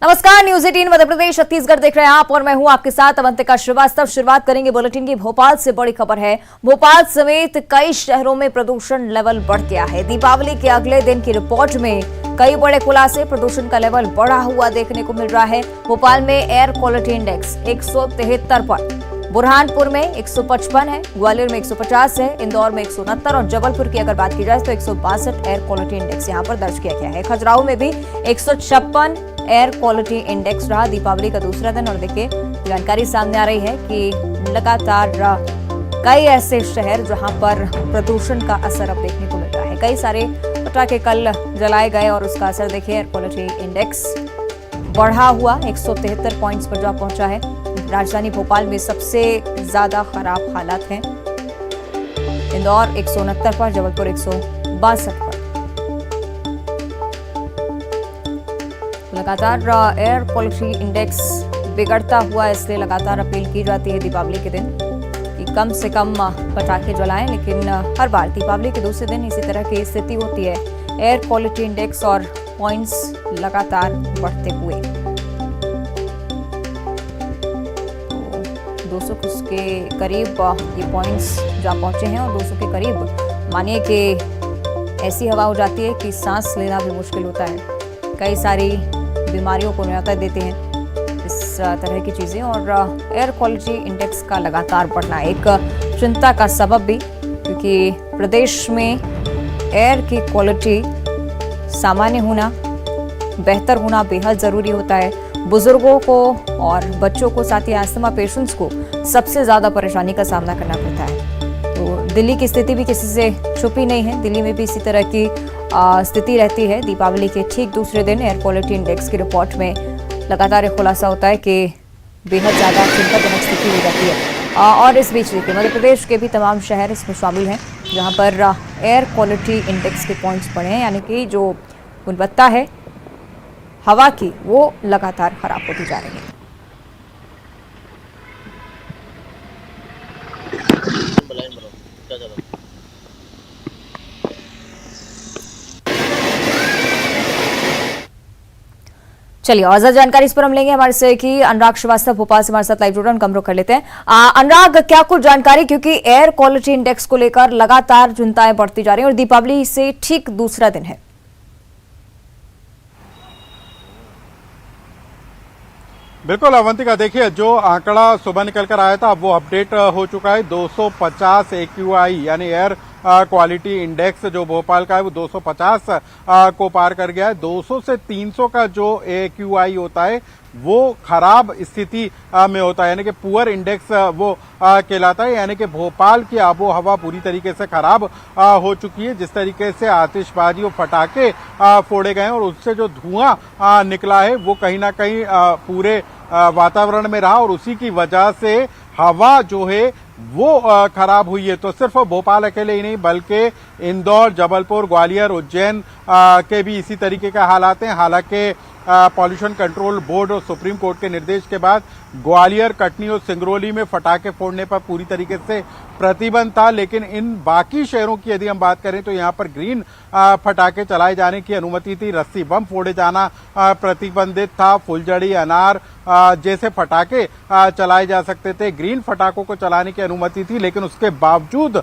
नमस्कार, न्यूज 18 मध्य प्रदेश छत्तीसगढ़ देख रहे हैं आप और मैं हूं आपके साथ अवंतिका श्रीवास्तव। शुरुआत करेंगे बुलेटिन की भोपाल से। बड़ी खबर है, भोपाल समेत कई शहरों में प्रदूषण लेवल बढ़ गया है। दीपावली के अगले दिन की रिपोर्ट में कई बड़े खुलासे, प्रदूषण का लेवल बढ़ा हुआ देखने को मिल रहा है। भोपाल में एयर क्वालिटी इंडेक्स 173 पर, बुरहानपुर में 155 है, ग्वालियर में 150 है, इंदौर में 169 और जबलपुर की अगर बात की जाए तो 162 एयर क्वालिटी इंडेक्स यहां पर दर्ज किया गया है। खजुराहो में भी 156 एयर क्वालिटी इंडेक्स रहा दीपावली का दूसरा दिन। और देखिए, जानकारी सामने आ रही है कि लगातार कई ऐसे शहर जहां पर प्रदूषण का असर अब देखने को मिल रहा है। कई सारे पटाखे कल जलाए गए और उसका असर देखिए, एयर क्वालिटी इंडेक्स बढ़ा हुआ 173 पॉइंट्स पर जा पहुंचा है। राजधानी भोपाल में सबसे ज्यादा खराब हालात हैं। इंदौर 169 पर, जबलपुर 162 पर। लगातार एयर क्वालिटी इंडेक्स बिगड़ता हुआ, इसलिए लगातार अपील की जाती है दीपावली के दिन कि कम से कम पटाखे जलाएं। लेकिन हर बार दीपावली के दूसरे दिन इसी तरह की स्थिति होती है, एयर क्वालिटी इंडेक्स और पॉइंट्स लगातार बढ़ते हुए। 200 के करीब ये पॉइंट्स जा पहुंचे हैं और 200 के करीब मानिए कि ऐसी हवा हो जाती है कि सांस लेना भी मुश्किल होता है। कई सारी बीमारियों को न्योता देते हैं इस तरह की चीजें। और एयर क्वालिटी इंडेक्स का लगातार बढ़ना एक चिंता का सबब भी, क्योंकि प्रदेश में एयर की क्वालिटी सामान्य होना, बेहतर होना बेहद जरूरी होता है। बुजुर्गों को और बच्चों को, साथ ही अस्थमा पेशेंट्स को सबसे ज्यादा परेशानी का सामना करना पड़ता है। तो दिल्ली की स्थिति भी किसी से छुपी नहीं है। दिल्ली में भी इसी तरह की स्थिति रहती है। दीपावली के ठीक दूसरे दिन एयर क्वालिटी इंडेक्स की रिपोर्ट में लगातार एक खुलासा होता है कि बेहद ज्यादा चिंताजनक स्थिति हो जाती है। और इस बीच देखिए, मध्य प्रदेश के भी तमाम शहर इसमें शामिल हैं जहां पर एयर क्वालिटी इंडेक्स के पॉइंट्स बढ़े हैं, यानी कि जो गुणवत्ता है हवा की वो लगातार खराब होती जा रही है। चलिए, और ज्यादा जानकारी इस पर हम लेंगे हमारे सहयोगी अनुराग श्रीवास्तव भोपाल से हमारे साथ लाइव जुड़ रहे हैं। उनका हम रुख कर लेते हैं। अनुराग, क्या कुछ जानकारी, क्योंकि एयर क्वालिटी इंडेक्स को लेकर लगातार चिंताएं बढ़ती जा रही हैं और दीपावली से ठीक दूसरा दिन है। बिल्कुल अवंतिका, देखिए जो आंकड़ा सुबह निकल कर आया था अब वो अपडेट हो चुका है। 250 AQI यानी एयर क्वालिटी इंडेक्स जो भोपाल का है वो 250 को पार कर गया है। 200 से 300 का जो AQI होता है वो खराब स्थिति में होता है, यानी कि पुअर इंडेक्स वो कहलाता है। यानी कि भोपाल की आबो हवा पूरी तरीके से खराब हो चुकी है। जिस तरीके से आतिशबाजी और पटाखे फोड़े गए और उससे जो धुआं निकला है वो कहीं ना कहीं पूरे वातावरण में रहा और उसी की वजह से हवा जो है वो खराब हुई है। तो सिर्फ भोपाल अकेले ही नहीं बल्कि इंदौर, जबलपुर, ग्वालियर, उज्जैन के भी इसी तरीके का हालात हैं। हालांकि पॉल्यूशन कंट्रोल बोर्ड और सुप्रीम कोर्ट के निर्देश के बाद ग्वालियर, कटनी और सिंगरौली में फटाखे फोड़ने पर पूरी तरीके से प्रतिबंध था, लेकिन इन बाकी शहरों की यदि हम बात करें तो यहाँ पर ग्रीन फटाखे चलाए जाने की अनुमति थी। रस्सी बम फोड़े जाना प्रतिबंधित था। फुलझड़ी, अनार जैसे फटाखे चलाए जा सकते थे। ग्रीन फटाखों को चलाने की अनुमति थी, लेकिन उसके बावजूद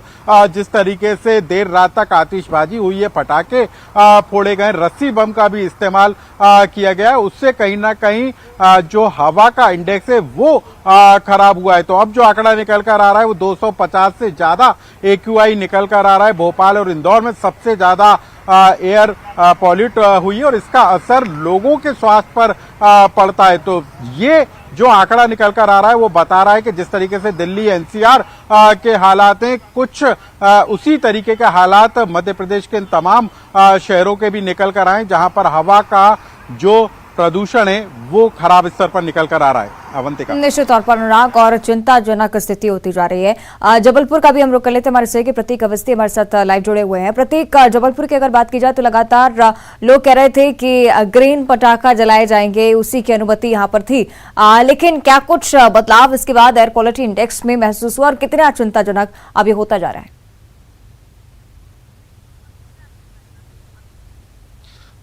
जिस तरीके से देर रात तक आतिशबाजी हुई है, पटाखे फोड़े गए, रस्सी बम का भी इस्तेमाल किया गया है, उससे कहीं ना कहीं जो हवा का इंडेक्स है वो खराब हुआ है। तो अब जो आंकड़ा निकल कर आ रहा है वो 250 से ज्यादा AQI निकल कर आ रहा है। भोपाल और इंदौर में सबसे ज्यादा एयर पॉल्यूट हुई है और इसका असर लोगों के स्वास्थ्य पर पड़ता है। तो ये जो आंकड़ा निकल कर आ रहा है वो बता रहा है कि जिस तरीके से दिल्ली NCR के हालात हैं, कुछ उसी तरीके के हालात मध्य प्रदेश के इन तमाम शहरों के भी निकल कर आए, जहां पर हवा का जो प्रदूषण है वो खराब स्तर पर निकल कर आ रहा है। अवंतिका, निश्चित तौर पर अनुराग, और चिंताजनक स्थिति होती जा रही है। जबलपुर का भी हम रुख कर लेते हैं। हमारे सहयोगी प्रतीक अवस्थी हमारे साथ लाइव जुड़े हुए हैं। प्रतीक, जबलपुर की अगर बात की जाए तो लगातार लोग कह रहे थे कि ग्रीन पटाखा जलाए जाएंगे, उसी की अनुमति यहाँ पर थी, लेकिन क्या कुछ बदलाव इसके बाद एयर क्वालिटी इंडेक्स में महसूस हुआ और कितना चिंताजनक अब ये होता जा रहा है?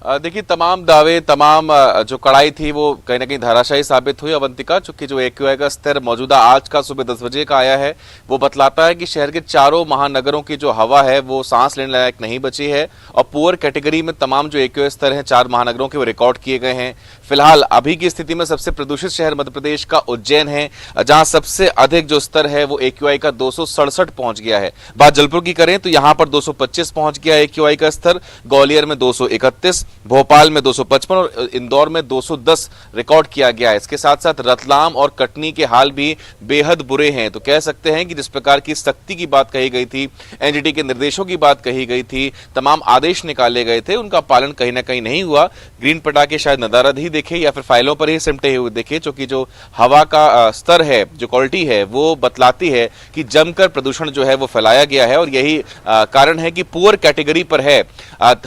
देखिए, तमाम दावे, तमाम जो कड़ाई थी वो कहीं ना कहीं धाराशाही साबित हुई अवंतिका। चूंकि जो एक्यूआई का स्तर मौजूदा आज का सुबह 10 बजे का आया है वो बतलाता है कि शहर के चारों महानगरों की जो हवा है वो सांस लेने लायक नहीं बची है और पुअर कैटेगरी में तमाम जो एक्यूआई स्तर हैं 4 महानगरों के वो रिकॉर्ड किए गए हैं। फिलहाल अभी की स्थिति में सबसे प्रदूषित शहर मध्य प्रदेश का उज्जैन है, जहां सबसे अधिक जो स्तर है वो एक्यूआई का 267 पहुंच गया है। बात जलपुर की करें तो यहां पर 225 पहुंच गया एक्यूआई का स्तर, ग्वालियर में 231, भोपाल में 255 और इंदौर में 210 रिकॉर्ड किया गया है। इसके साथ साथ रतलाम और कटनी के हाल भी बेहद बुरे हैं। तो कह सकते हैं कि जिस प्रकार की सख्ती की बात कही गई थी, एनजीटी के निर्देशों की बात कही गई थी, तमाम आदेश निकाले गए थे, उनका पालन कहीं ना कहीं नहीं हुआ। ग्रीन पटाखे शायद नदारद ही देखे या फिर फाइलों पर ही सिमटे हुए देखे, क्योंकि जो हवा का स्तर है, जो क्वालिटी है वो बतलाती है कि जमकर प्रदूषण जो है वो फैलाया गया है और यही कारण है कि पुअर कैटेगरी पर है।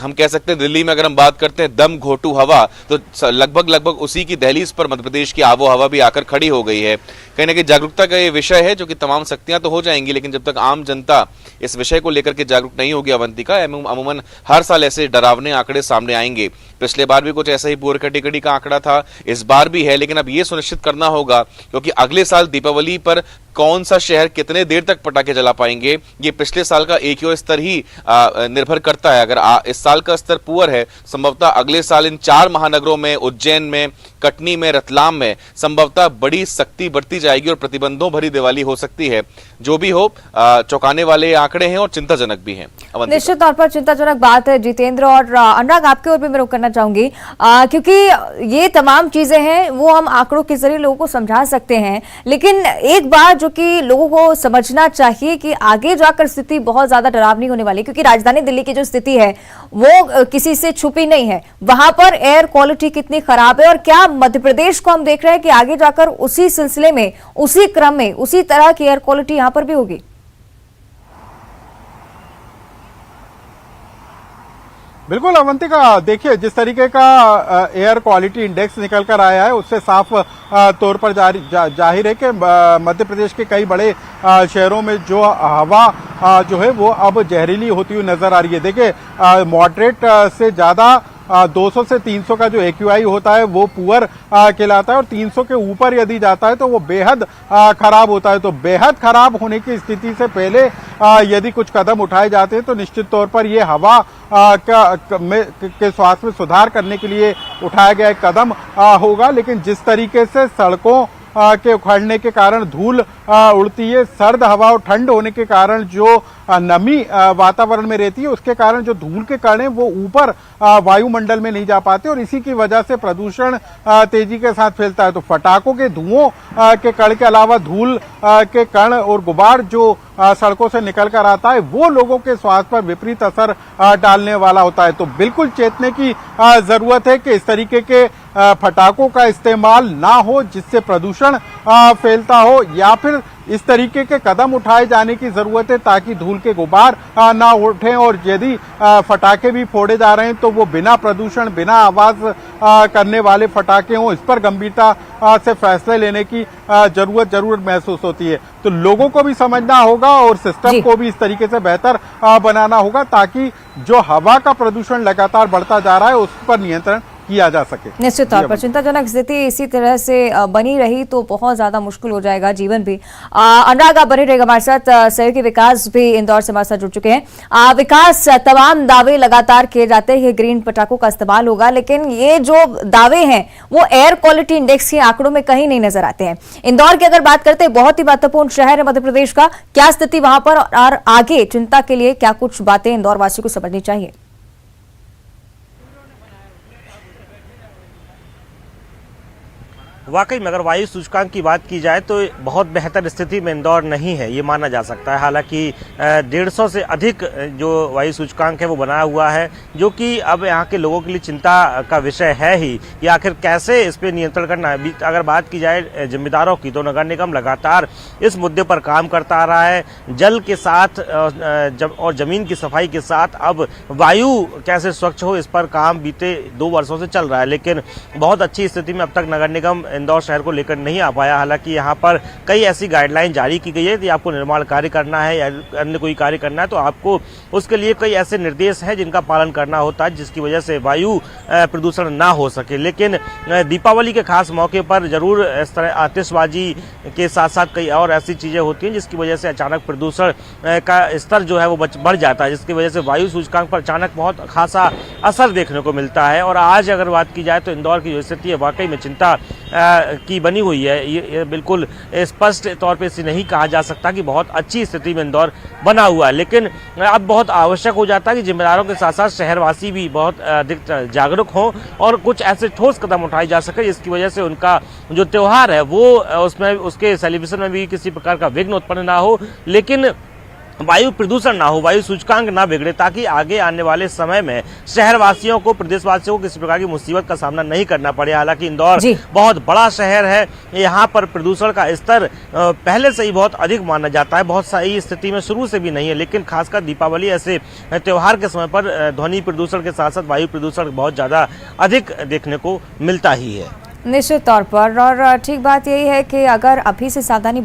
हम कह सकते हैं दिल्ली में अगर हम बात करते हैं दम घोटू हवा, तो लगभग उसी की दहलीज पर मध्य प्रदेश की आबो हवा भी आकर खड़ी हो गई है। कहीं ना कहीं जागरूकता का ये विषय है, जो कि तमाम सख्तियां तो हो जाएंगी, लेकिन जब तक आम जनता इस विषय को लेकर के जागरूक नहीं होगी अवंतिका, अमूमन हर साल ऐसे डरावने आंकड़े सामने आएंगे। पिछले बार भी कुछ ऐसा ही पुअर कैटेगरी का आंकड़ा था, इस बार भी है, लेकिन अब ये सुनिश्चित करना होगा क्योंकि अगले साल दीपावली पर कौन सा शहर कितने देर तक पटाखे जला पाएंगे ये पिछले साल का एक्यूआई स्तर ही निर्भर करता है। अगर इस साल का स्तर पुअर है, संभवतः अगले साल इन 4 महानगरों में, उज्जैन में, कटनी में, रतलाम में संभवतः बड़ी सख्ती बरती जाएगी और प्रतिबंधों भरी दिवाली हो सकती है। जो भी हो, चौंकाने वाले आंकड़े हैं और चिंताजनक भी हैं। निश्चित तौर पर चिंताजनक बात है। जितेंद्र और अनुराग, आपके ओर भी मैं रुक करना चाहूंगी, क्योंकि ये तमाम चीजें हैं वो हम आंकड़ों के जरिए लोगों को समझा सकते हैं, लेकिन एक बात जो कि लोगों को समझना चाहिए कि आगे जाकर स्थिति बहुत ज्यादा डरावनी होने वाली है, क्योंकि राजधानी दिल्ली की जो स्थिति है वो किसी से छुपी नहीं है। वहां पर एयर क्वालिटी कितनी खराब है और क्या मध्य प्रदेश को हम देख रहे हैं कि आगे जाकर उसी सिलसिले में, उसी क्रम में, उसी तरह की एयर क्वालिटी यहां पर भी होगी। बिल्कुल अवंतिका, देखिए जिस तरीके का एयर क्वालिटी इंडेक्स निकल कर आया है उससे साफ तौर पर जाहिर है कि मध्य प्रदेश के कई बड़े शहरों में जो हवा जो है वो अब जहरीली होती हुई नजर आ रही है। देखिए मॉडरेट से ज्यादा 200 से 300 का जो एक्यूआई होता है वो पुअर कहलाता है और 300 के ऊपर यदि जाता है तो वो बेहद खराब होता है। तो बेहद खराब होने की स्थिति से पहले यदि कुछ कदम उठाए जाते हैं तो निश्चित तौर पर ये हवा के स्वास्थ्य में सुधार करने के लिए उठाया गया एक कदम होगा। लेकिन जिस तरीके से सड़कों के उखड़ने के कारण धूल उड़ती है, सर्द हवा और ठंड होने के कारण जो नमी वातावरण में रहती है उसके कारण जो धूल के कण हैं वो ऊपर वायुमंडल में नहीं जा पाते और इसी की वजह से प्रदूषण तेजी के साथ फैलता है। तो पटाखों के धुओं के कण के अलावा धूल के कण और गुबार जो सड़कों से निकल कर आता है वो लोगों के स्वास्थ्य पर विपरीत असर डालने वाला होता है। तो बिल्कुल चेतने की जरूरत है कि इस तरीके के पटाखों का इस्तेमाल ना हो जिससे प्रदूषण फैलता हो, या फिर इस तरीके के कदम उठाए जाने की जरूरत है ताकि धूल के गुबार ना उठें और यदि फटाके भी फोड़े जा रहे हैं तो वो बिना प्रदूषण, बिना आवाज करने वाले फटाके हों। इस पर गंभीरता से फैसले लेने की जरूरत महसूस होती है। तो लोगों को भी समझना होगा और सिस्टम को भी इस तरीके से बेहतर बनाना होगा ताकि जो हवा का प्रदूषण लगातार बढ़ता जा रहा है उस पर नियंत्रण किया जा सके। निश्चित तौर पर चिंताजनक स्थिति इसी तरह से बनी रही तो बहुत ज्यादा मुश्किल हो जाएगा जीवन भी। अनुराग, आप बने रहेगा हमारे साथ। सहयोगी विकास भी इंदौर से हमारे साथ जुड़ चुके हैं। विकास, तमाम दावे लगातार किए जाते हैं ग्रीन पटाखों का इस्तेमाल होगा, लेकिन ये जो दावे हैं वो एयर क्वालिटी इंडेक्स के आंकड़ों में कहीं नहीं नजर आते हैं। इंदौर की अगर बात करते हैं, बहुत ही महत्वपूर्ण शहर है मध्य प्रदेश का, क्या स्थिति वहां पर और आगे चिंता के लिए क्या कुछ बातें इंदौर वासियों को समझनी चाहिए? वाकई में अगर वायु सूचकांक की बात की जाए तो बहुत बेहतर स्थिति में इंदौर नहीं है, ये माना जा सकता है। हालांकि 150 से अधिक जो वायु सूचकांक है वो बनाया हुआ है, जो कि अब यहाँ के लोगों के लिए चिंता का विषय है ही कि आखिर कैसे इस पर नियंत्रण करना है। अगर बात की जाए जिम्मेदारों की तो नगर निगम लगातार इस मुद्दे पर काम करता आ रहा है। जल के साथ और जमीन की सफाई के साथ अब वायु कैसे स्वच्छ हो इस पर काम बीते 2 वर्षों से चल रहा है, लेकिन बहुत अच्छी स्थिति में अब तक नगर निगम इंदौर शहर को लेकर नहीं आ पाया। हालांकि यहाँ पर कई ऐसी गाइडलाइन जारी की गई है कि आपको निर्माण कार्य करना है या अन्य कोई कार्य करना है तो आपको उसके लिए कई ऐसे निर्देश हैं जिनका पालन करना होता है, जिसकी वजह से वायु प्रदूषण ना हो सके। लेकिन दीपावली के खास मौके पर जरूर इस तरह आतिशबाजी के साथ साथ कई और ऐसी चीज़ें होती हैं जिसकी वजह से अचानक प्रदूषण का स्तर जो है वो बढ़ जाता है, जिसकी वजह से वायु सूचकांक पर अचानक बहुत खासा असर देखने को मिलता है। और आज अगर बात की जाए तो इंदौर की जो स्थिति है वाकई में चिंता की बनी हुई है। ये बिल्कुल स्पष्ट तौर पे इसे नहीं कहा जा सकता कि बहुत अच्छी स्थिति में इंदौर बना हुआ है, लेकिन अब बहुत आवश्यक हो जाता है कि जिम्मेदारों के साथ साथ शहरवासी भी बहुत अधिक जागरूक हों और कुछ ऐसे ठोस कदम उठाए जा सके जिसकी वजह से उनका जो त्यौहार है वो उसमें उसके सेलिब्रेशन में भी किसी प्रकार का विघ्न उत्पन्न ना हो, लेकिन वायु प्रदूषण ना हो, वायु सूचकांक ना बिगड़े, ताकि आगे आने वाले समय में शहरवासियों को, प्रदेशवासियों को किसी प्रकार की मुसीबत का सामना नहीं करना पड़े। हालांकि इंदौर बहुत बड़ा शहर है, यहाँ पर प्रदूषण का स्तर पहले से ही बहुत अधिक माना जाता है, बहुत सही स्थिति में शुरू से भी नहीं है, लेकिन खासकर दीपावली ऐसे त्योहार के समय पर ध्वनि प्रदूषण के साथ साथ वायु प्रदूषण बहुत ज़्यादा अधिक देखने को मिलता ही है। निश्चित तौर पर, और ठीक बात यही है कि अगर अभी से सावधानी